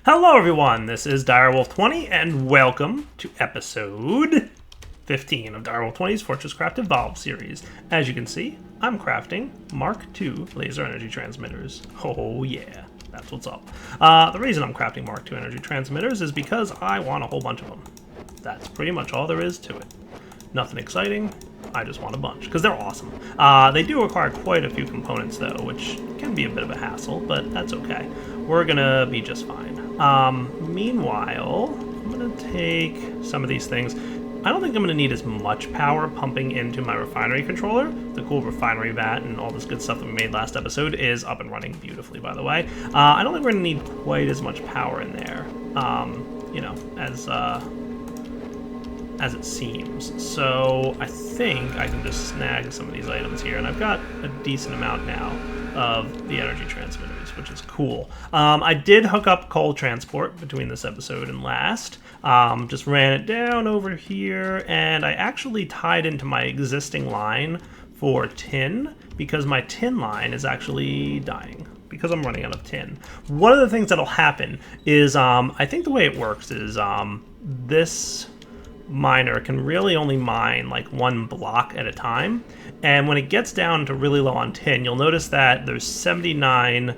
Hello everyone, this is Direwolf20 and welcome to episode 15 of Direwolf20's FortressCraft Evolved series. As you can see, I'm crafting Mark II laser energy transmitters. Oh yeah, that's what's up. The reason I'm crafting Mark II energy transmitters is because I want a whole bunch of them. That's pretty much all there is to it. Nothing exciting, I just want a bunch, because they're awesome. They do require quite a few components though, which can be a bit of a hassle, but that's okay. We're gonna be just fine. Meanwhile, I'm gonna take some of these things. I don't think I'm gonna need as much power pumping into my refinery controller. The cool refinery vat and all this good stuff that we made last episode is up and running beautifully, by the way. I don't think we're gonna need quite as much power in there, you know, as it seems. So I think I can just snag some of these items here, and I've got a decent amount now of the energy transmitters, which is cool. I did hook up coal transport between this episode and last. Just ran it down over here, and I actually tied into my existing line for tin, because my tin line is actually dying because I'm running out of tin. One of the things that'll happen is, I think the way it works is, this miner can really only mine like one block at a time, and when it gets down to really low on tin, you'll notice that there's 79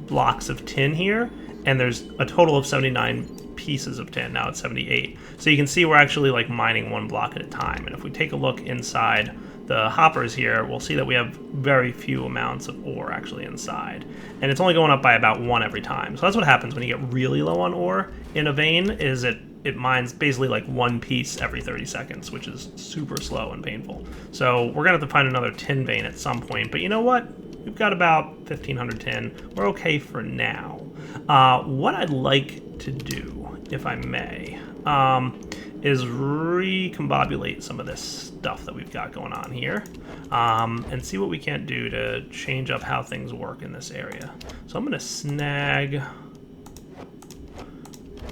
blocks of tin here, and there's a total of 79 pieces of tin. Now it's 78, so you can see we're actually like mining one block at a time. And if we take a look inside the hoppers here, we'll see that we have very few amounts of ore actually inside, and it's only going up by about one every time. So that's what happens when you get really low on ore in a vein, is it mines basically like one piece every 30 seconds, which is super slow and painful. So we're gonna have to find another tin vein at some point, but you know what? We've got about 1,500 tin. We're okay for now. What I'd like to do, if I may, is recombobulate some of this stuff that we've got going on here, and see what we can't do to change up how things work in this area. So I'm gonna snag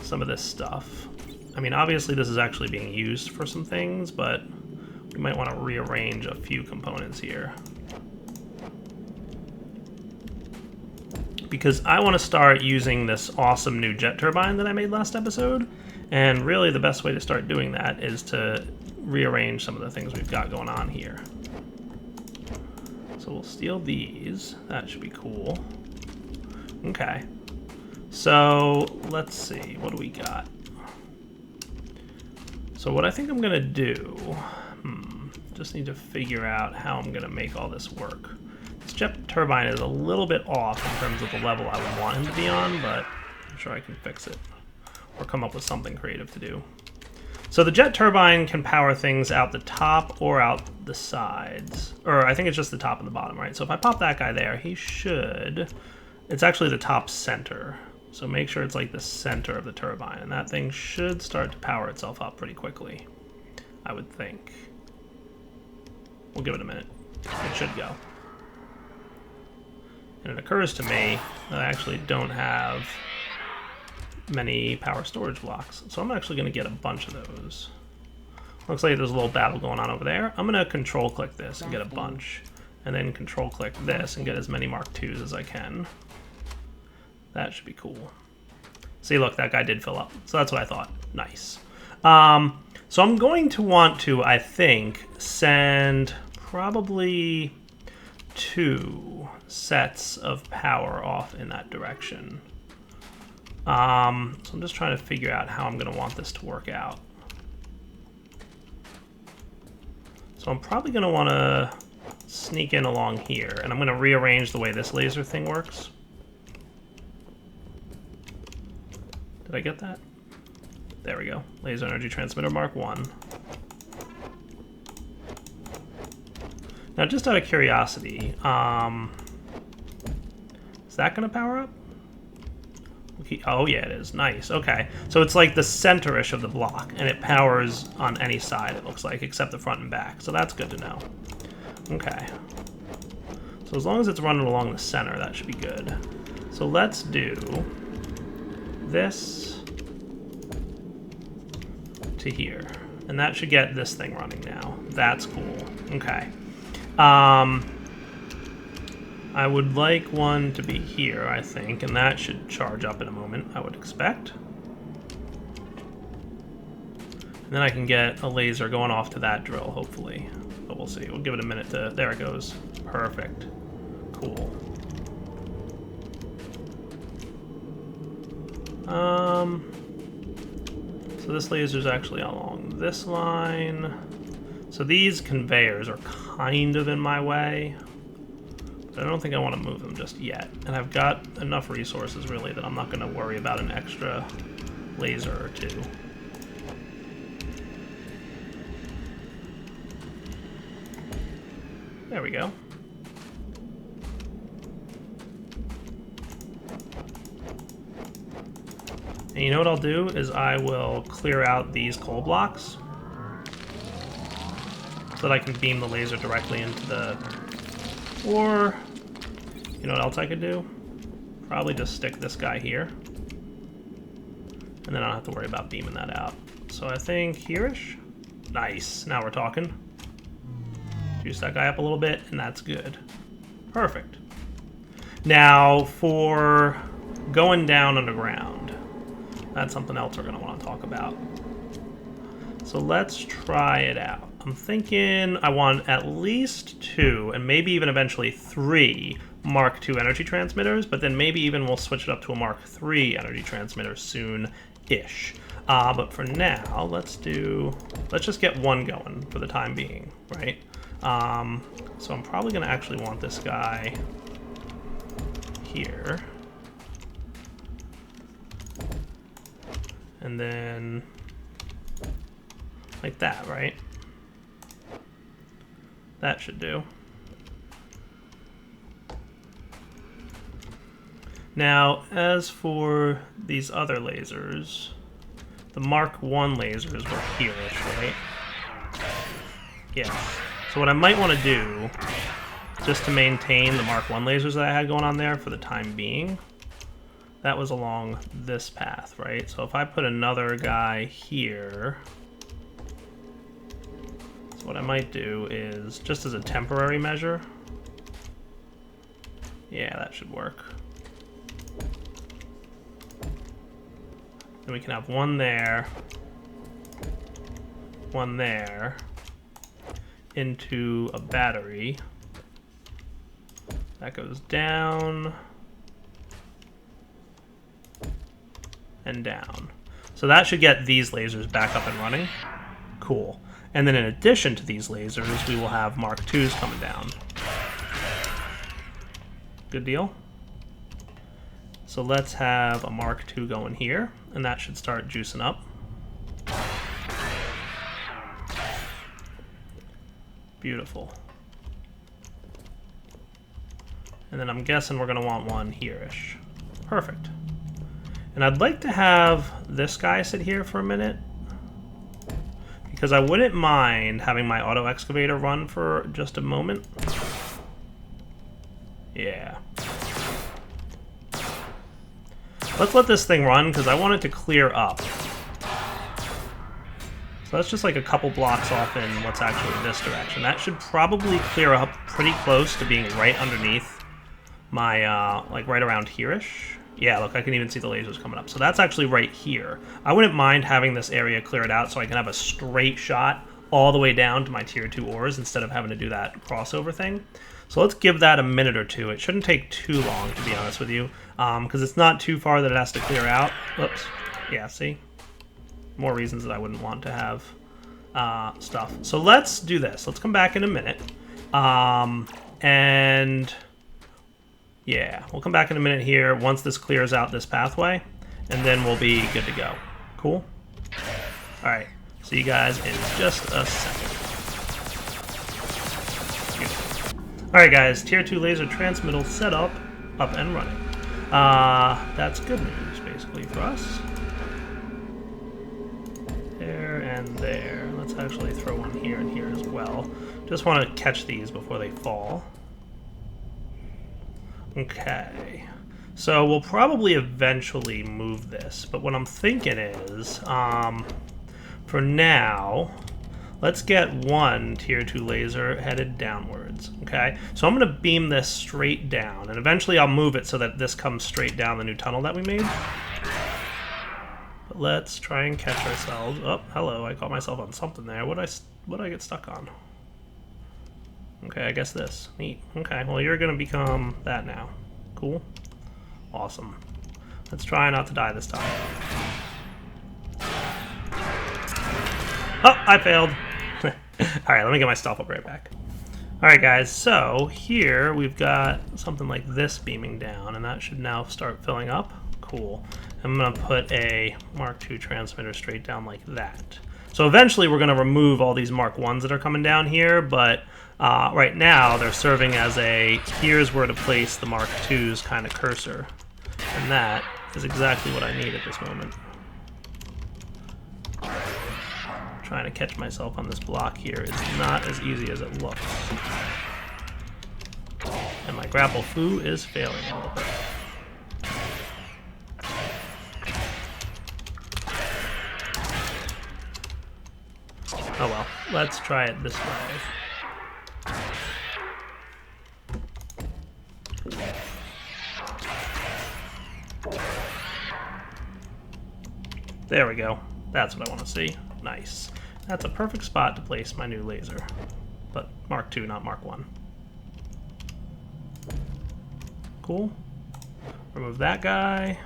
some of this stuff. I mean, obviously this is actually being used for some things, but we might want to rearrange a few components here, because I want to start using this awesome new jet turbine that I made last episode, and really the best way to start doing that is to rearrange some of the things we've got going on here. So we'll steal these. That should be cool. Okay. So let's see, what do we got? So what I think I'm gonna do, just need to figure out how I'm gonna make all this work. This jet turbine is a little bit off in terms of the level I would want him to be on, but I'm sure I can fix it or come up with something creative to do. So the jet turbine can power things out the top or out the sides, or I think it's just the top and the bottom, right? So if I pop that guy there, he should, it's actually the top center. So make sure it's like the center of the turbine, and that thing should start to power itself up pretty quickly, I would think. We'll give it a minute. It should go. And it occurs to me that I actually don't have many power storage blocks, so I'm actually going to get a bunch of those. Looks like there's a little battle going on over there. I'm going to control click this and get a bunch, and then control click this and get as many Mark IIs as I can. That should be cool. See, look, that guy did fill up. So that's what I thought. Nice. So I'm going to want to, I think, send probably 2 sets of power off in that direction. So I'm just trying to figure out how I'm going to want this to work out. So I'm probably going to want to sneak in along here, and I'm going to rearrange the way this laser thing works. Did I get that? There we go. Laser energy transmitter Mark I. Now, just out of curiosity, is that going to power up? Okay. Oh, yeah, it is. Nice. Okay. So it's like the center-ish of the block, and it powers on any side, it looks like, except the front and back. So that's good to know. Okay. So as long as it's running along the center, that should be good. So let's do this to here, and that should get this thing running now. That's cool. Okay. I would like one to be here, I think, and that should charge up in a moment, I would expect. And then I can get a laser going off to that drill, hopefully. But we'll see. We'll give it a minute to... There it goes. Perfect. Cool. So this laser's actually along this line. So these conveyors are kind of in my way. But I don't think I want to move them just yet. And I've got enough resources, really, that I'm not going to worry about an extra laser or two. There we go. And you know what I'll do is I will clear out these coal blocks so that I can beam the laser directly into the... Or, you know what else I could do? Probably just stick this guy here. And then I don't have to worry about beaming that out. So I think here-ish. Nice. Now we're talking. Juice that guy up a little bit, and that's good. Perfect. Now, for going down underground, that's something else we're going to want to talk about. So let's try it out. I'm thinking I want at least 2, and maybe even eventually 3 Mark II energy transmitters, but then maybe even we'll switch it up to a Mark III energy transmitter soon-ish. But for now, let's just get one going for the time being, right? So I'm probably going to actually want this guy here. And then like that, right? That should do. Now, as for these other lasers, the Mark I lasers were here-ish, right? Yeah. So what I might want to do, just to maintain the Mark I lasers that I had going on there for the time being, that was along this path, right? So if I put another guy here, so what I might do is, just as a temporary measure, yeah, that should work. Then we can have one there, into a battery. That goes down and down. So that should get these lasers back up and running. Cool. And then in addition to these lasers, we will have Mark IIs coming down. Good deal. So let's have a Mark II going here, and that should start juicing up. Beautiful. And then I'm guessing we're going to want one here-ish. Perfect. And I'd like to have this guy sit here for a minute, because I wouldn't mind having my auto excavator run for just a moment. Yeah. Let's let this thing run, because I want it to clear up. So that's just like a couple blocks off in what's actually this direction. That should probably clear up pretty close to being right underneath my, like right around here-ish. Yeah, look, I can even see the lasers coming up. So that's actually right here. I wouldn't mind having this area cleared out so I can have a straight shot all the way down to my tier 2 ores instead of having to do that crossover thing. So let's give that a minute or two. It shouldn't take too long, to be honest with you, because it's not too far that it has to clear out. Oops. Yeah, see? More reasons that I wouldn't want to have stuff. So let's do this. Let's come back in a minute. And yeah, we'll come back in a minute here once this clears out this pathway, and then we'll be good to go. Cool? All right. See you guys in just a second. All right, guys. Tier 2 laser transmittal set up and running. That's good news, basically, for us. There and there. Let's actually throw one here and here as well. Just want to catch these before they fall. Okay. So we'll probably eventually move this, but what I'm thinking is, for now, let's get one tier 2 laser headed downwards, okay? So I'm going to beam this straight down, and eventually I'll move it so that this comes straight down the new tunnel that we made. But let's try and catch ourselves. Oh, hello, I caught myself on something there. What did I get stuck on? Okay, I guess this. Neat. Okay, well, you're going to become that now. Cool. Awesome. Let's try not to die this time. Oh, I failed. Alright, let me get my stuff up right back. Alright guys, so here we've got something like this beaming down, and that should now start filling up. Cool. I'm going to put a Mark II transmitter straight down like that. So eventually we're going to remove all these Mark Is that are coming down here, but right now they're serving as a here's where to place the Mark II's kind of cursor. And that is exactly what I need at this moment. Trying to catch myself on this block here is not as easy as it looks. And my grapple foo is failing a little bit. Oh well, let's try it this way. There we go. That's what I want to see. Nice. That's a perfect spot to place my new laser. But Mark II, not Mark I. Cool. Remove that guy.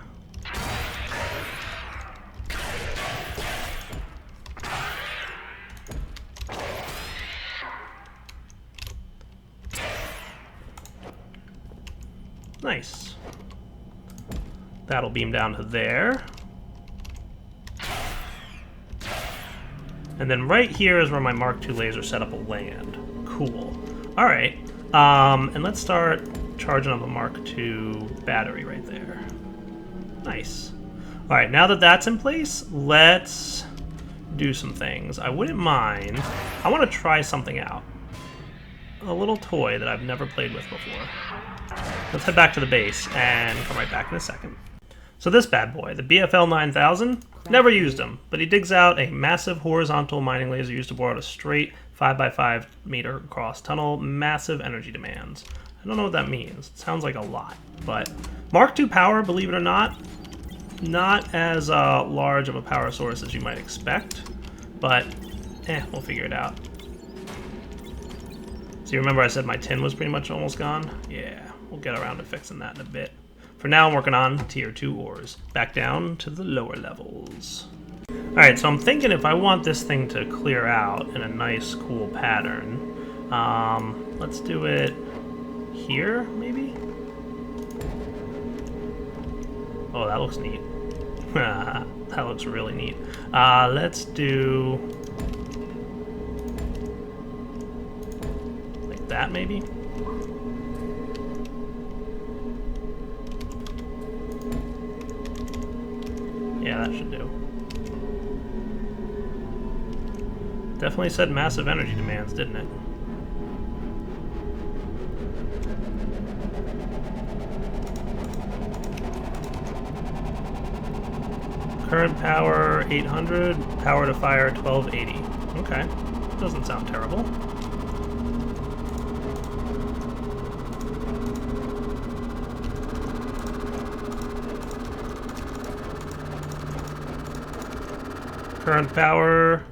Nice. That'll beam down to there. And then right here is where my Mark II laser setup will land. Cool. All right. And let's start charging up a Mark II battery right there. Nice. All right, now that that's in place, let's do some things. I wouldn't mind. I want to try something out. A little toy that I've never played with before. Let's head back to the base and come right back in a second. So this bad boy, the BFL 9000, never used him, but he digs out a massive horizontal mining laser used to bore out a straight 5x5 meter across tunnel, massive energy demands. I don't know what that means. It sounds like a lot, but Mark II power, believe it or not as large of a power source as you might expect, but we'll figure it out. So you remember I said my tin was pretty much almost gone? Yeah, we'll get around to fixing that in a bit. For now, I'm working on tier 2 ores, back down to the lower levels. Alright, so I'm thinking if I want this thing to clear out in a nice, cool pattern, let's do it here, maybe? Oh, that looks neat. That looks really neat. Let's do like that, maybe? Yeah, that should do. Definitely said massive energy demands, didn't it? Current power 800, power to fire 1280. Okay, doesn't sound terrible. Current power.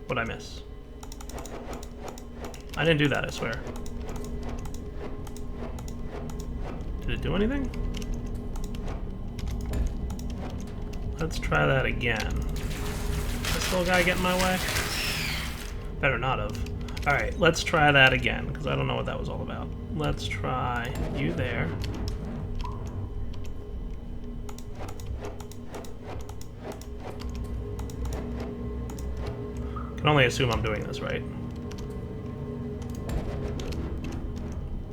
What'd I miss? I didn't do that, I swear. Did it do anything? Let's try that again. Is this little guy getting my way? Better not have. Alright, let's try that again, because I don't know what that was all about. Let's try you there. Can only assume I'm doing this right.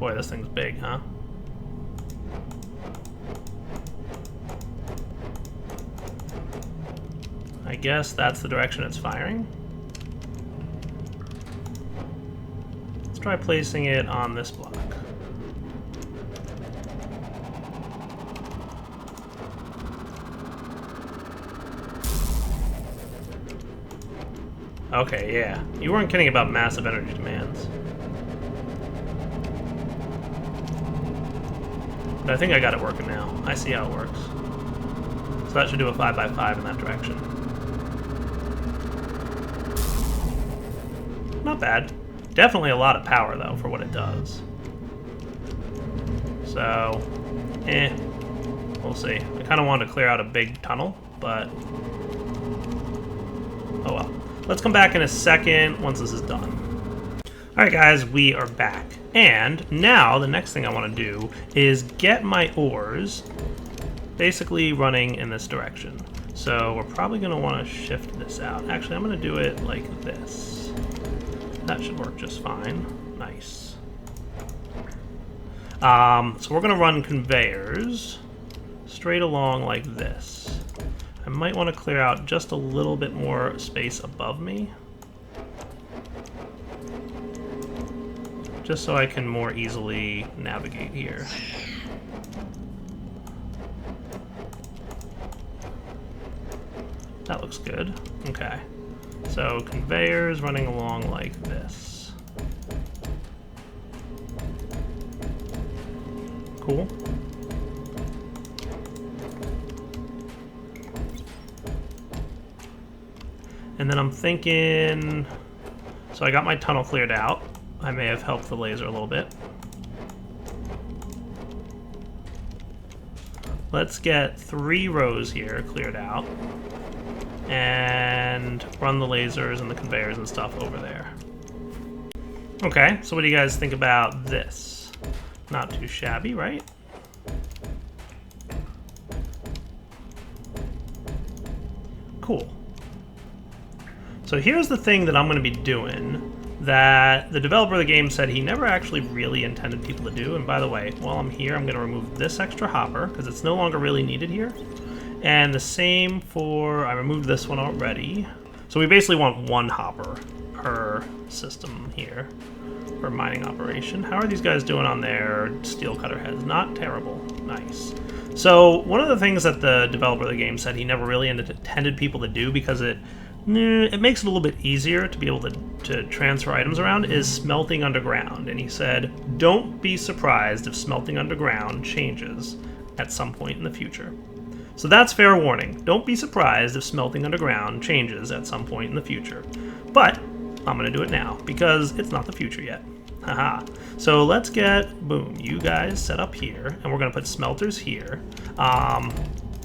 Boy, this thing's big, huh? I guess that's the direction it's firing. Let's try placing it on this block. Okay, yeah. You weren't kidding about massive energy demands. But I think I got it working now. I see how it works. So that should do a 5x5 in that direction. Not bad. Definitely a lot of power, though, for what it does. So, we'll see. I kind of wanted to clear out a big tunnel, but oh well. Let's come back in a second once this is done. Alright guys, we are back. And now the next thing I want to do is get my ores basically running in this direction. So we're probably going to want to shift this out. Actually, I'm going to do it like this. That should work just fine. Nice. So we're going to run conveyors straight along like this. I might want to clear out just a little bit more space above me, just so I can more easily navigate here. That looks good. Okay. So conveyors running along like this. Cool. And then I'm thinking, so I got my tunnel cleared out. I may have helped the laser a little bit. Let's get 3 rows here cleared out and run the lasers and the conveyors and stuff over there. Okay, so what do you guys think about this? Not too shabby, right? Cool. So here's the thing that I'm going to be doing that the developer of the game said he never actually really intended people to do. And by the way, while I'm here, I'm going to remove this extra hopper because it's no longer really needed here. And the same for, I removed this one already. So we basically want 1 hopper per system here for mining operation. How are these guys doing on their steel cutter heads? Not terrible. Nice. So one of the things that the developer of the game said he never really intended people to do because it makes it a little bit easier to be able to transfer items around is smelting underground. And he said, don't be surprised if smelting underground changes at some point in the future. So that's fair warning. Don't be surprised if smelting underground changes at some point in the future. But I'm going to do it now because it's not the future yet. Haha. So let's get, boom, you guys set up here. And we're going to put smelters here.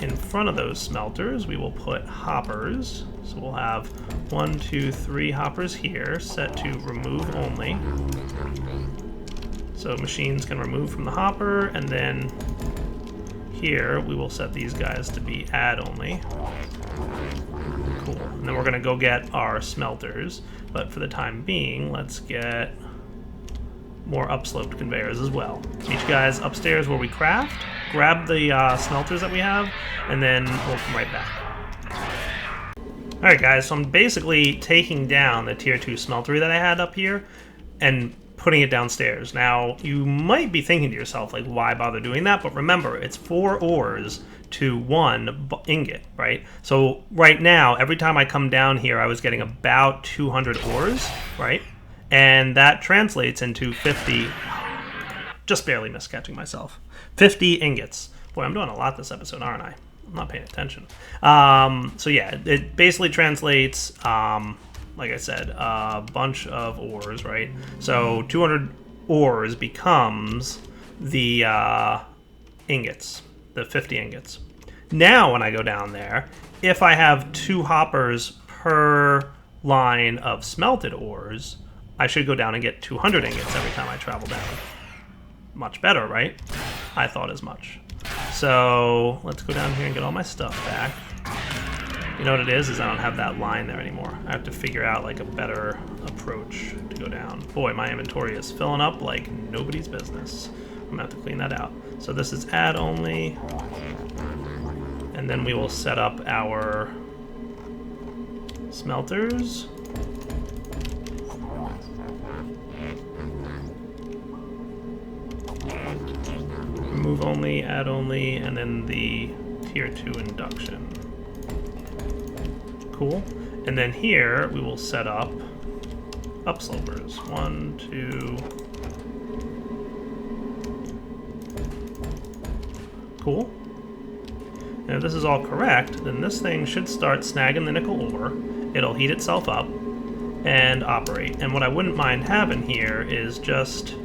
In front of those smelters, we will put hoppers. So we'll have 1, 2, 3 hoppers here, set to remove only. So machines can remove from the hopper, and then here we will set these guys to be add only. Cool. And then we're going to go get our smelters, but for the time being, let's get more upsloped conveyors as well. Meet you guys upstairs where we craft, grab the smelters that we have, and then we'll come right back. Alright guys, so I'm basically taking down the tier 2 smeltery that I had up here and putting it downstairs. Now, you might be thinking to yourself, like, why bother doing that? But remember, it's 4 ores to 1 ingot, right? So right now, every time I come down here, I was getting about 200 ores, right? And that translates into 50, just barely miscatching myself, 50 ingots. Boy, I'm doing a lot this episode, aren't I? I'm not paying attention. So yeah, it basically translates, like I said, a bunch of ores, right? So 200 ores becomes the ingots, the 50 ingots. Now when I go down there, if I have 2 hoppers per line of smelted ores, I should go down and get 200 ingots every time I travel down. Much better, right? I thought as much. So let's go down here and get all my stuff back. You know what it is I don't have that line there anymore. I have to figure out like a better approach to go down. Boy, my inventory is filling up like nobody's business. I'm gonna have to clean that out. So this is add only. And then we will set up our smelters. Remove only, add only, and then the tier 2 induction. Cool. And then here we will set up upslopers. 1, 2. Cool. And if this is all correct, then this thing should start snagging the nickel ore. It'll heat itself up and operate. And what I wouldn't mind having here is just...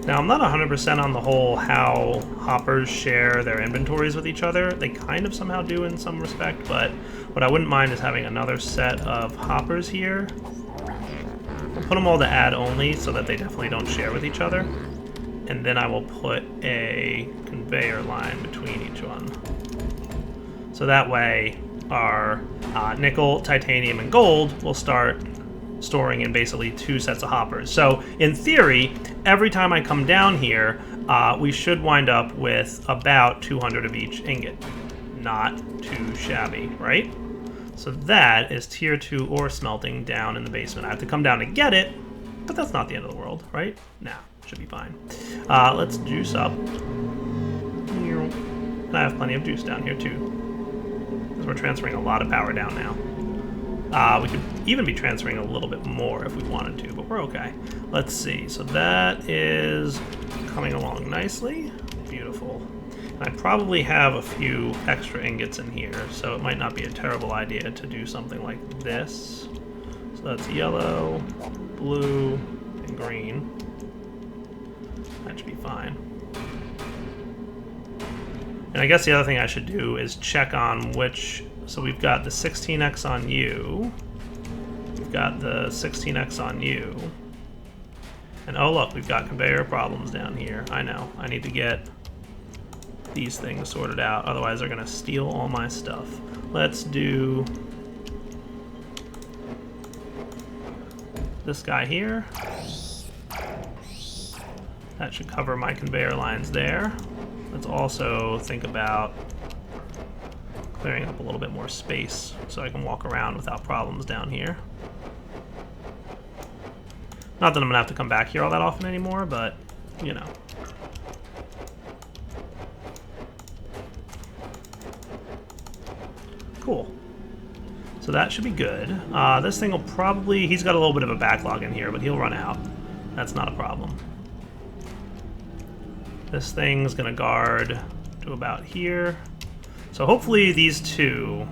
Now, I'm not 100% on the whole how hoppers share their inventories with each other. They kind of somehow do in some respect, but what I wouldn't mind is having another set of hoppers here. I'll put them all to add only so that they definitely don't share with each other. And then I will put a conveyor line between each one. So that way our nickel, titanium, and gold will start storing in basically 2 sets of hoppers. So in theory, every time I come down here, we should wind up with about 200 of each ingot. Not too shabby, right? So that is tier 2 ore smelting down in the basement. I have to come down to get it, but that's not the end of the world, right? Nah, should be fine. Let's juice up. And I have plenty of juice down here too, because we're transferring a lot of power down now. We could even be transferring a little bit more if we wanted to, but we're okay. Let's see. So that is coming along nicely. Beautiful. And I probably have a few extra ingots in here, so it might not be a terrible idea to do something like this. So that's yellow, blue, and green. That should be fine. And I guess the other thing I should do is check on which... So we've got the 16x on you. We've got the 16x on you. And oh look, we've got conveyor problems down here. I know. I need to get these things sorted out. Otherwise they're going to steal all my stuff. Let's do this guy here. That should cover my conveyor lines there. Let's also think about clearing up a little bit more space so I can walk around without problems down here. Not that I'm gonna have to come back here all that often anymore, but you know. Cool. So that should be good. This thing will probably, he's got a little bit of a backlog in here, but he'll run out. That's not a problem. This thing's gonna guard to about here. So hopefully these two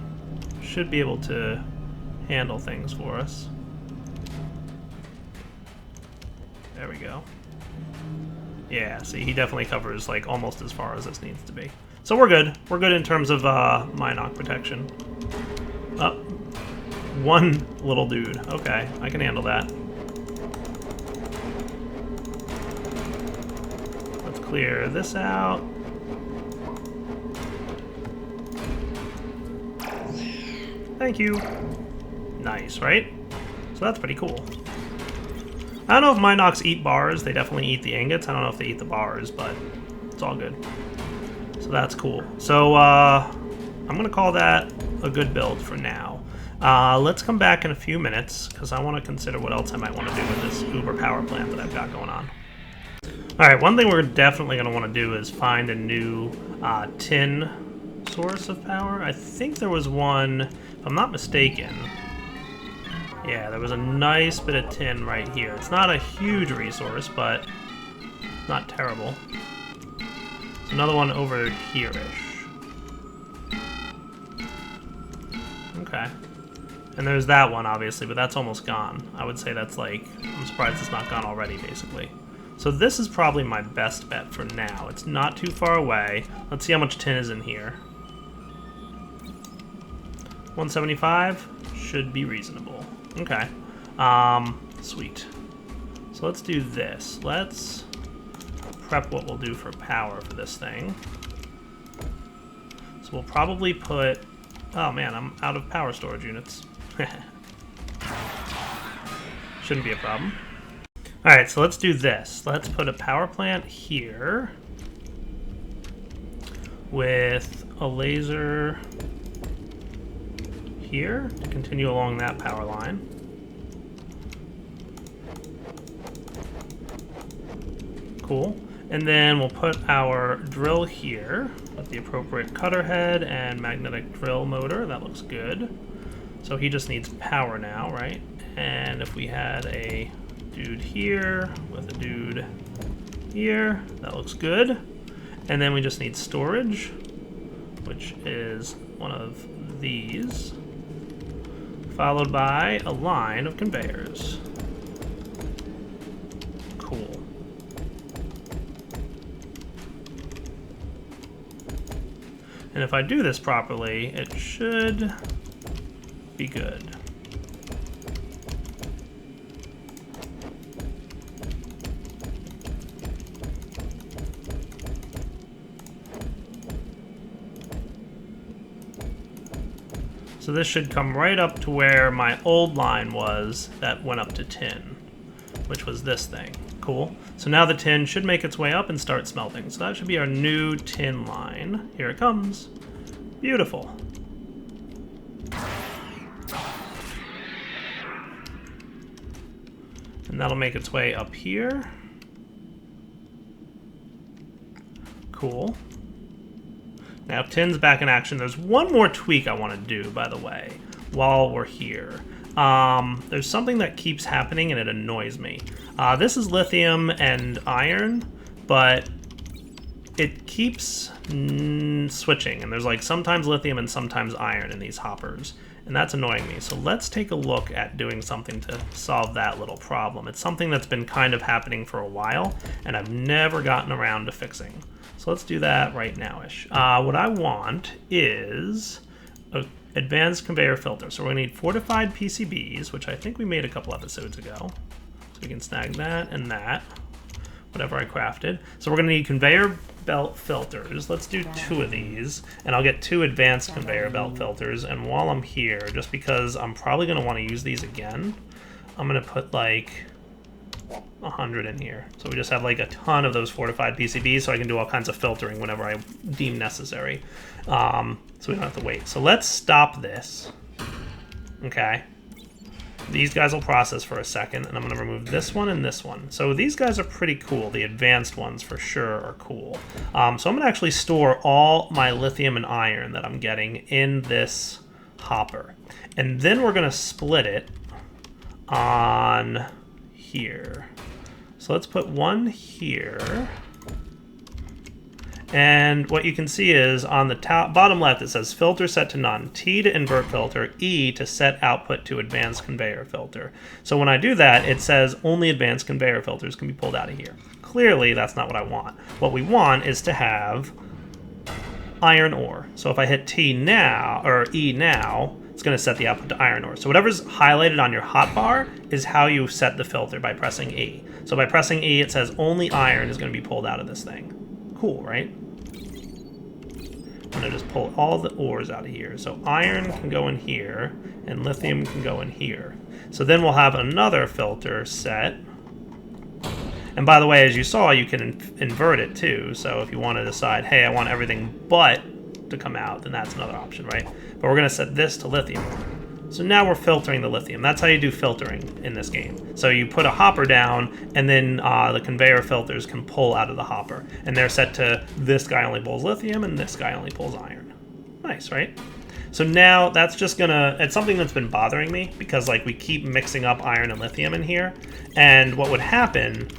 should be able to handle things for us. There we go. Yeah, see, he definitely covers like almost as far as this needs to be. So we're good. We're good in terms of Minoc protection. Oh, one little dude. Okay, I can handle that. Let's clear this out. Thank you. Nice, right? So that's pretty cool. I don't know if Minocs eat bars. They definitely eat the ingots. I don't know if they eat the bars, but it's all good. So that's cool. So I'm going to call that a good build for now. Let's come back in a few minutes because I want to consider what else I might want to do with this Uber power plant that I've got going on. Alright, one thing we're definitely going to want to do is find a new tin source of power. I think there was one, if I'm not mistaken. Yeah, there was a nice bit of tin right here. It's not a huge resource, but not terrible. There's another one over here-ish. Okay. And there's that one, obviously, but that's almost gone. I would say that's like, I'm surprised it's not gone already, basically. So this is probably my best bet for now. It's not too far away. Let's see how much tin is in here. 175 should be reasonable. Okay. Sweet. So let's do this. Let's prep what we'll do for power for this thing. So we'll probably put... Oh man, I'm out of power storage units. Shouldn't be a problem. Alright, so let's do this. Let's put a power plant here with a laser here to continue along that power line. Cool. And then we'll put our drill here with the appropriate cutter head and magnetic drill motor. That looks good. So he just needs power now, right? And if we had a dude here with a dude here, that looks good. And then we just need storage, which is one of these, followed by a line of conveyors. Cool. And if I do this properly, it should be good. So this should come right up to where my old line was that went up to tin, which was this thing. Cool. So now the tin should make its way up and start smelting. So that should be our new tin line. Here it comes. Beautiful. And that'll make its way up here. Cool. Now tin's back in action. There's one more tweak I want to do, by the way, while we're here. There's something that keeps happening and it annoys me. This is lithium and iron, but it keeps switching, and there's like sometimes lithium and sometimes iron in these hoppers, and that's annoying me. So let's take a look at doing something to solve that little problem. It's something that's been kind of happening for a while, and I've never gotten around to fixing. So let's do that right now-ish. What I want is an advanced conveyor filter. So we're gonna need fortified PCBs, which I think we made a couple episodes ago. So we can snag that and that, whatever I crafted. So we're gonna need conveyor belt filters. Let's do 2 of these, and I'll get 2 advanced conveyor belt filters. And while I'm here, just because I'm probably gonna wanna use these again, I'm gonna put like 100 in here. So we just have like a ton of those fortified PCBs, so I can do all kinds of filtering whenever I deem necessary. So we don't have to wait. So let's stop this. Okay. These guys will process for a second, and I'm going to remove this one and this one. So these guys are pretty cool. The advanced ones for sure are cool. So I'm going to actually store all my lithium and iron that I'm getting in this hopper. And then we're going to split it on here. So let's put one here. And what you can see is on the top, bottom left, it says filter set to none, T to invert filter, E to set output to advanced conveyor filter. So when I do that, it says only advanced conveyor filters can be pulled out of here. Clearly, that's not what I want. What we want is to have iron ore. So if I hit T now, or E now, it's going to set the output to iron ore. So whatever's highlighted on your hotbar is how you set the filter by pressing E. So by pressing E, it says only iron is going to be pulled out of this thing. Cool, right? I'm going to just pull all the ores out of here. So iron can go in here, and lithium can go in here. So then we'll have another filter set. And by the way, as you saw, you can invert it too. So if you want to decide, hey, I want everything but to come out, then that's another option, right? But we're going to set this to lithium. So now we're filtering the lithium. That's how you do filtering in this game. So you put a hopper down, and then the conveyor filters can pull out of the hopper. And they're set to this guy only pulls lithium, and this guy only pulls iron. Nice, right? So now that's just gonna, it's something that's been bothering me, because like we keep mixing up iron and lithium in here. And what would happen,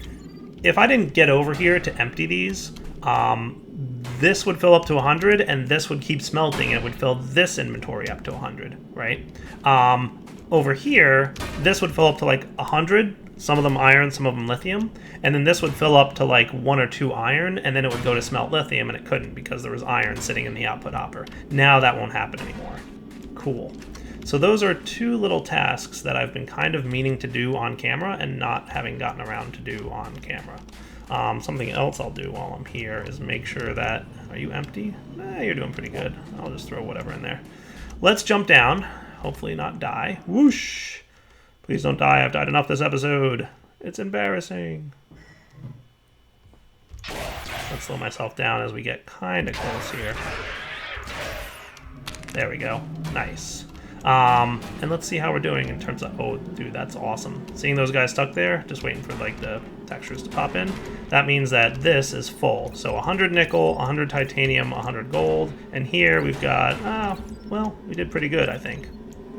if I didn't get over here to empty these, this would fill up to 100, and this would keep smelting. It would fill this inventory up to 100, right? Over here, this would fill up to like 100, some of them iron, some of them lithium, and then this would fill up to like 1 or 2 iron, and then it would go to smelt lithium, and it couldn't because there was iron sitting in the output hopper. Now that won't happen anymore. Cool. So those are 2 little tasks that I've been kind of meaning to do on camera and not having gotten around to do on camera. Something else I'll do while I'm here is make sure that... Are you empty? You're doing pretty good. I'll just throw whatever in there. Let's jump down. Hopefully not die. Whoosh! Please don't die. I've died enough this episode. It's embarrassing. Let's slow myself down as we get kind of close here. There we go. Nice. And let's see how we're doing in terms of... Oh, dude, that's awesome. Seeing those guys stuck there, just waiting for like the textures to pop in. That means that this is full. So 100 nickel, 100 titanium, 100 gold, and here we've got, well, we did pretty good, I think.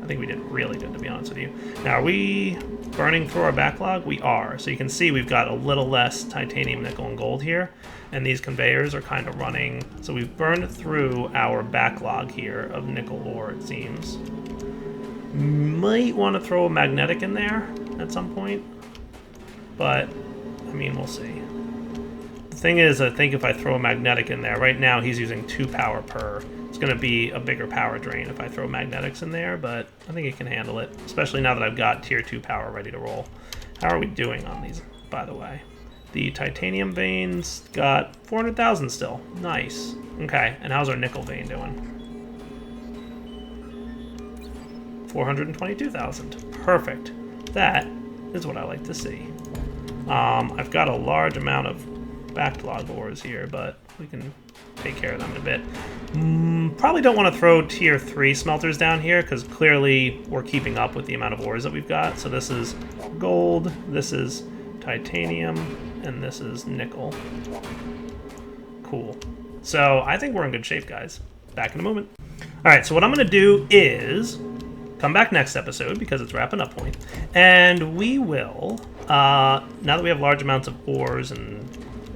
I think we did really good, to be honest with you. Now, are we burning through our backlog? We are. So you can see we've got a little less titanium, nickel, and gold here, and these conveyors are kind of running. So we've burned through our backlog here of nickel ore, it seems. Might want to throw a magnetic in there at some point, but, I mean, we'll see. The thing is, I think if I throw a magnetic in there, right now he's using 2 power per. It's going to be a bigger power drain if I throw magnetics in there, but I think it can handle it, especially now that I've got tier 2 power ready to roll. How are we doing on these, by the way? The titanium veins got 400,000 still. Nice. Okay, and how's our nickel vein doing? 422,000. Perfect. That is what I like to see. I've got a large amount of backlog ores here, but we can take care of them in a bit. Probably don't want to throw tier 3 smelters down here because clearly we're keeping up with the amount of ores that we've got. So this is gold, this is titanium, and this is nickel. Cool. So I think we're in good shape, guys. Back in a moment. All right, so what I'm going to do is come back next episode because it's wrapping up point, and we will, now that we have large amounts of ores and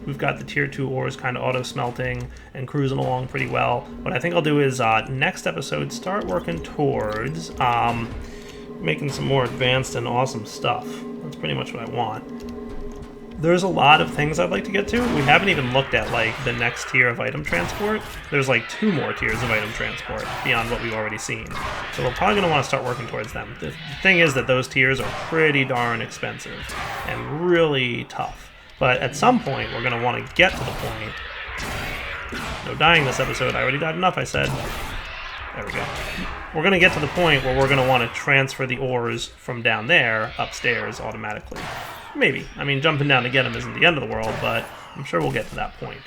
we've got the tier 2 ores kind of auto smelting and cruising along pretty well, what I think I'll do is next episode start working towards making some more advanced and awesome stuff. That's pretty much what I want. There's a lot of things I'd like to get to. We haven't even looked at like the next tier of item transport. There's like 2 more tiers of item transport beyond what we've already seen. So we're probably going to want to start working towards them. The thing is that those tiers are pretty darn expensive and really tough. But at some point, we're going to want to get to the point. No dying this episode. I already died enough, I said. There we go. We're going to get to the point where we're going to want to transfer the ores from down there upstairs automatically. Maybe. I mean, jumping down to get them isn't the end of the world, but I'm sure we'll get to that point.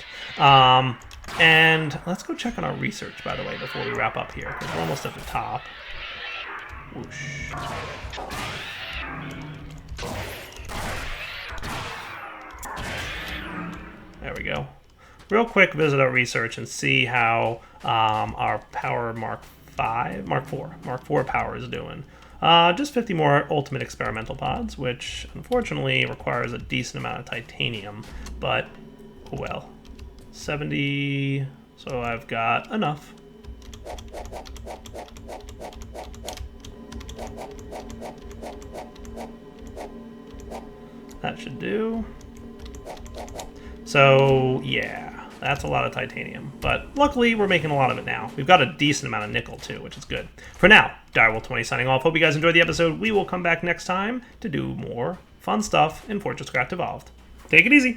And let's go check on our research, by the way, before we wrap up here, because we're almost at the top. Whoosh. There we go. Real quick, visit our research and see how our power Mark 4 power is doing. Just 50 more ultimate experimental pods, which unfortunately requires a decent amount of titanium, but oh well. 70, so I've got enough. That should do. So yeah, that's a lot of titanium, but luckily we're making a lot of it now. We've got a decent amount of nickel too, which is good. For now, Direwolf20 signing off. Hope you guys enjoyed the episode. We will come back next time to do more fun stuff in FortressCraft Evolved. Take it easy.